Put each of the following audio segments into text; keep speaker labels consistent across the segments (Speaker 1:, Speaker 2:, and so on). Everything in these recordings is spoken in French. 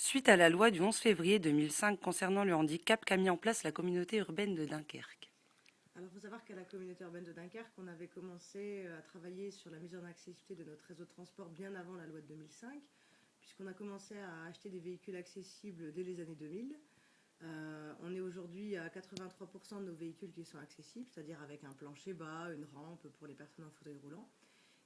Speaker 1: Suite à la loi du 11 février 2005 concernant le handicap qu'a mis en place la communauté urbaine de Dunkerque.
Speaker 2: Alors, il faut savoir qu'à la communauté urbaine de Dunkerque, on avait commencé à travailler sur la mise en accessibilité de notre réseau de transport bien avant la loi de 2005, puisqu'on a commencé à acheter des véhicules accessibles dès les années 2000. On est aujourd'hui à 83% de nos véhicules qui sont accessibles, c'est-à-dire avec un plancher bas, une rampe pour les personnes en fauteuil roulant.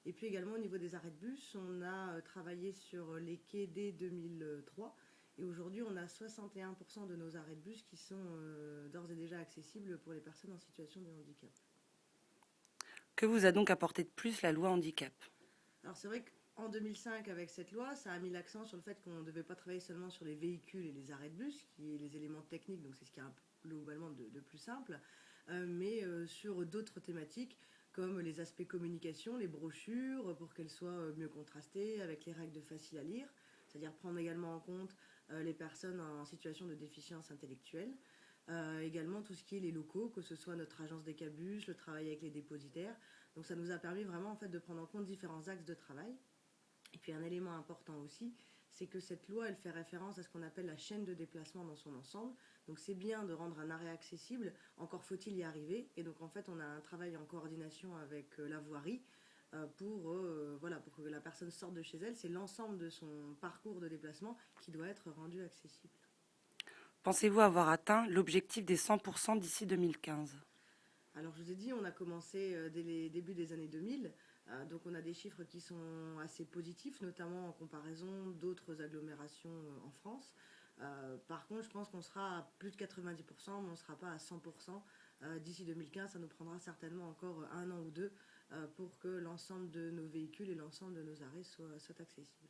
Speaker 2: Et puis également au niveau des arrêts de bus, on a travaillé sur les quais dès 2003. Et aujourd'hui, on a 61% de nos arrêts de bus qui sont d'ores et déjà accessibles pour les personnes en situation de handicap.
Speaker 1: Que vous a donc apporté de plus la loi handicap?
Speaker 2: Alors c'est vrai qu'en 2005, avec cette loi, ça a mis l'accent sur le fait qu'on ne devait pas travailler seulement sur les véhicules et les arrêts de bus, qui est les éléments techniques, donc c'est ce qui est globalement de plus simple, mais sur d'autres thématiques comme les aspects communication, les brochures, pour qu'elles soient mieux contrastées, avec les règles de facile à lire, c'est-à-dire prendre également en compte les personnes en situation de déficience intellectuelle. Également tout ce qui est les locaux, que ce soit notre agence des cabus, le travail avec les dépositaires. Donc ça nous a permis vraiment en fait de prendre en compte différents axes de travail. Et puis un élément important aussi, c'est que cette loi, elle fait référence à ce qu'on appelle la chaîne de déplacement dans son ensemble. Donc c'est bien de rendre un arrêt accessible, encore faut-il y arriver. Et donc en fait, on a un travail en coordination avec la voirie voilà, pour que la personne sorte de chez elle. C'est l'ensemble de son parcours de déplacement qui doit être rendu accessible.
Speaker 1: Pensez-vous avoir atteint l'objectif des 100% d'ici 2015?
Speaker 2: Alors, je vous ai dit, on a commencé dès les débuts des années 2000. Donc, on a des chiffres qui sont assez positifs, notamment en comparaison d'autres agglomérations en France. Par contre, je pense qu'on sera à plus de 90%, mais on ne sera pas à 100%. D'ici 2015, ça nous prendra certainement encore un an ou deux pour que l'ensemble de nos véhicules et l'ensemble de nos arrêts soient accessibles.